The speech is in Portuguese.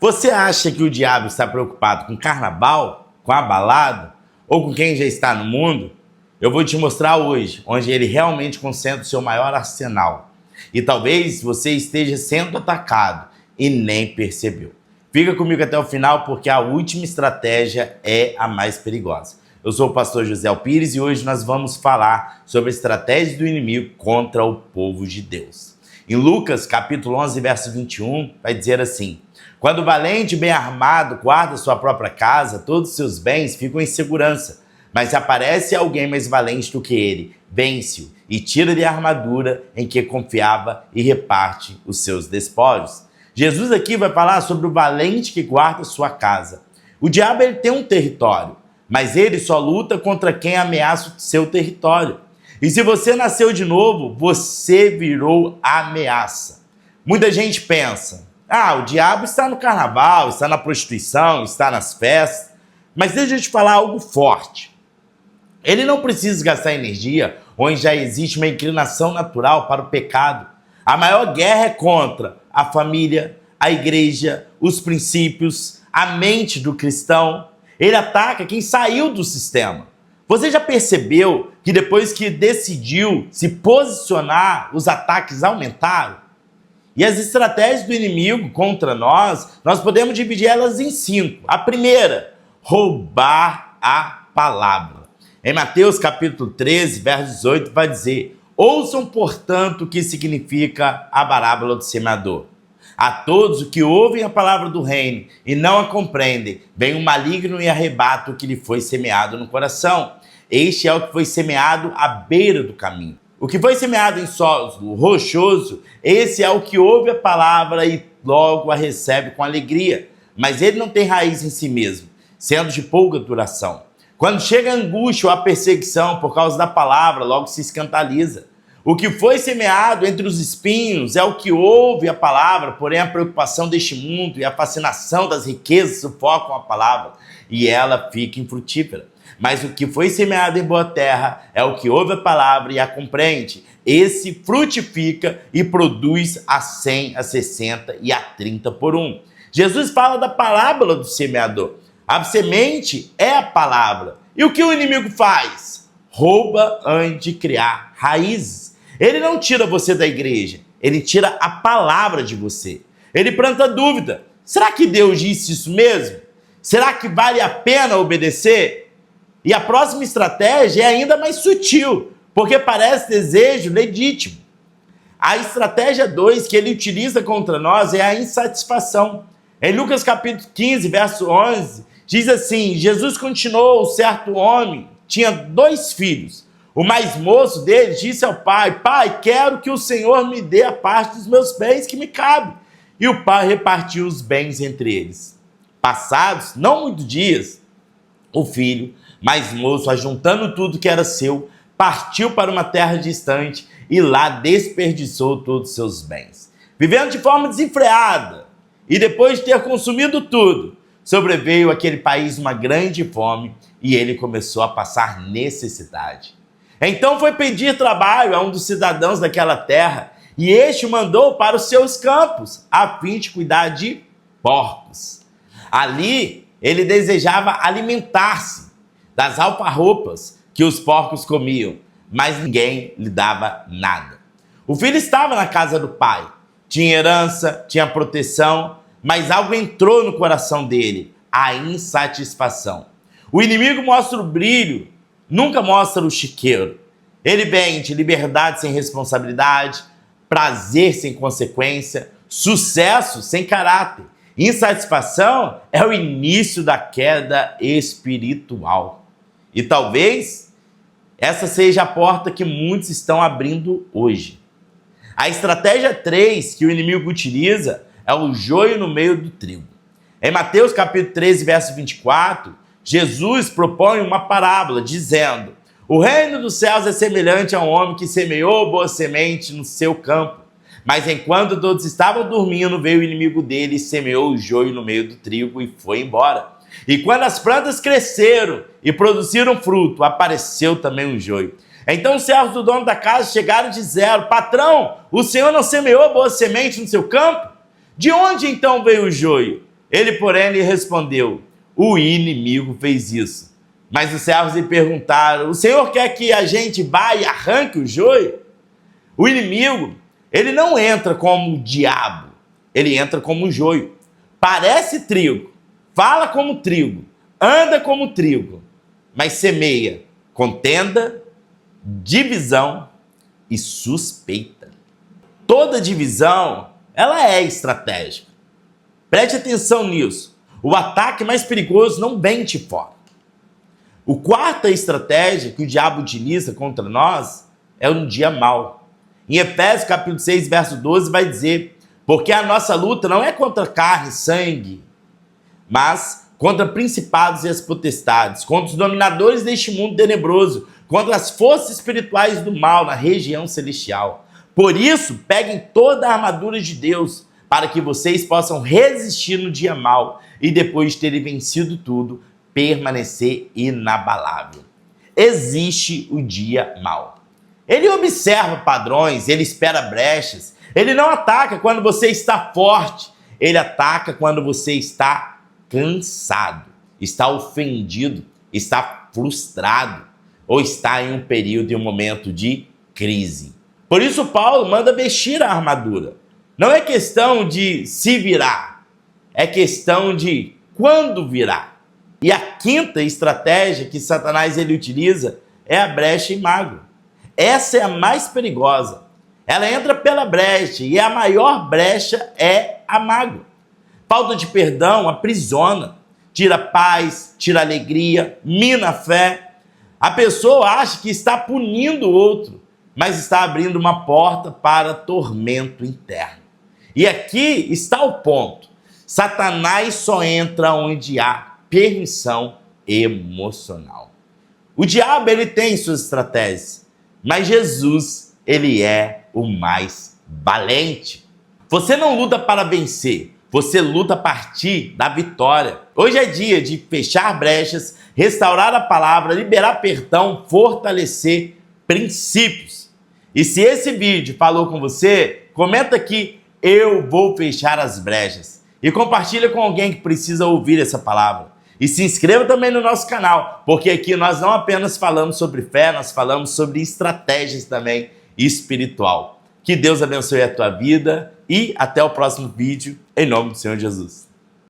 Você acha que o diabo está preocupado com carnaval, com a balada ou com quem já está no mundo? Eu vou te mostrar hoje onde ele realmente concentra o seu maior arsenal. E talvez você esteja sendo atacado e nem percebeu. Fica comigo até o final porque a última estratégia é a mais perigosa. Eu sou o pastor José Pires e hoje nós vamos falar sobre a estratégia do inimigo contra o povo de Deus. Em Lucas capítulo 11, verso 21, vai dizer assim: quando o valente bem armado guarda sua própria casa, todos os seus bens ficam em segurança. Mas se aparece alguém mais valente do que ele, vence-o e tira-lhe a armadura em que confiava e reparte os seus despojos. Jesus aqui vai falar sobre o valente que guarda sua casa. O diabo ele tem um território, mas ele só luta contra quem ameaça o seu território. E se você nasceu de novo, você virou ameaça. Muita gente pensa: o diabo está no carnaval, está na prostituição, está nas festas. Mas deixa eu te falar algo forte. Ele não precisa gastar energia onde já existe uma inclinação natural para o pecado. A maior guerra é contra a família, a igreja, os princípios, a mente do cristão. Ele ataca quem saiu do sistema. Você já percebeu que depois que decidiu se posicionar, os ataques aumentaram? E as estratégias do inimigo contra nós podemos dividir elas em 5. A primeira, roubar a palavra. Em Mateus capítulo 13, verso 18, vai dizer: ouçam, portanto, o que significa a parábola do semeador. A todos os que ouvem a palavra do reino e não a compreendem, vem um maligno e arrebata o que lhe foi semeado no coração. Este é o que foi semeado à beira do caminho. O que foi semeado em solo rochoso, esse é o que ouve a palavra e logo a recebe com alegria. Mas ele não tem raiz em si mesmo, sendo de pouca duração. Quando chega a angústia ou a perseguição por causa da palavra, logo se escandaliza. O que foi semeado entre os espinhos é o que ouve a palavra, porém a preocupação deste mundo e a fascinação das riquezas sufocam a palavra e ela fica infrutífera. Mas o que foi semeado em boa terra é o que ouve a palavra e a compreende. Esse frutifica e produz a 100, a 60 e a 30 por 1. Jesus fala da parábola do semeador. A semente é a palavra. E o que o inimigo faz? Rouba antes de criar raízes. Ele não tira você da igreja, ele tira a palavra de você. Ele planta dúvida. Será que Deus disse isso mesmo? Será que vale a pena obedecer? E a próxima estratégia é ainda mais sutil, porque parece desejo legítimo. A estratégia 2 que ele utiliza contra nós é a insatisfação. Em Lucas capítulo 15, verso 11, diz assim: Jesus continuou, certo homem tinha 2 filhos. O mais moço deles disse ao pai: pai, quero que o Senhor me dê a parte dos meus bens que me cabe. E o pai repartiu os bens entre eles. Passados não muitos dias, o filho mais moço, ajuntando tudo que era seu, partiu para uma terra distante e lá desperdiçou todos os seus bens. Vivendo de forma desenfreada e depois de ter consumido tudo, sobreveio àquele país uma grande fome e ele começou a passar necessidade. Então foi pedir trabalho a um dos cidadãos daquela terra e este o mandou para os seus campos a fim de cuidar de porcos. Ali ele desejava alimentar-se das alfarrobas que os porcos comiam, mas ninguém lhe dava nada. O filho estava na casa do pai, tinha herança, tinha proteção, mas algo entrou no coração dele, a insatisfação. O inimigo mostra o brilho, nunca mostra o chiqueiro. Ele vende liberdade sem responsabilidade, prazer sem consequência, sucesso sem caráter. Insatisfação é o início da queda espiritual. E talvez essa seja a porta que muitos estão abrindo hoje. A estratégia 3 que o inimigo utiliza é o joio no meio do trigo. Em Mateus capítulo 13, verso 24, Jesus propõe uma parábola dizendo: o reino dos céus é semelhante a um homem que semeou boa semente no seu campo. Mas enquanto todos estavam dormindo, veio o inimigo dele e semeou o joio no meio do trigo e foi embora. E quando as plantas cresceram e produziram fruto, apareceu também o joio. Então os servos do dono da casa chegaram e disseram: patrão, o senhor não semeou boa semente no seu campo? De onde então veio o joio? Ele, porém, lhe respondeu: o inimigo fez isso. Mas os servos lhe perguntaram: o Senhor quer que a gente vá e arranque o joio? O inimigo, ele não entra como o diabo, ele entra como o joio. Parece trigo, fala como trigo, anda como trigo, mas semeia contenda, divisão e suspeita. Toda divisão, ela é estratégica. Preste atenção nisso. O ataque mais perigoso não vem de fora. A quarta estratégia que o diabo utiliza contra nós é um dia mau. Em Efésios capítulo 6, verso 12, vai dizer: porque a nossa luta não é contra carne e sangue, mas contra principados e as potestades, contra os dominadores deste mundo tenebroso, contra as forças espirituais do mal na região celestial. Por isso, peguem toda a armadura de Deus, para que vocês possam resistir no dia mau e depois de terem vencido tudo, permanecer inabalável. Existe o dia mau. Ele observa padrões, ele espera brechas. Ele não ataca quando você está forte, ele ataca quando você está cansado, está ofendido, está frustrado ou está em um período e um momento de crise. Por isso Paulo manda vestir a armadura. Não é questão de se virar, é questão de quando virar. E a quinta estratégia que Satanás ele utiliza é a brecha e mago. Essa é a mais perigosa. Ela entra pela brecha e a maior brecha é a mágoa. Falta de perdão aprisiona, tira paz, tira alegria, mina a fé. A pessoa acha que está punindo o outro, mas está abrindo uma porta para tormento interno. E aqui está o ponto. Satanás só entra onde há permissão emocional. O diabo ele tem suas estratégias, mas Jesus ele é o mais valente. Você não luta para vencer, você luta a partir da vitória. Hoje é dia de fechar brechas, restaurar a palavra, liberar perdão, fortalecer princípios. E se esse vídeo falou com você, comenta aqui: eu vou fechar as brechas. E compartilha com alguém que precisa ouvir essa palavra. E se inscreva também no nosso canal, porque aqui nós não apenas falamos sobre fé, nós falamos sobre estratégias também espiritual. Que Deus abençoe a tua vida e até o próximo vídeo, em nome do Senhor Jesus.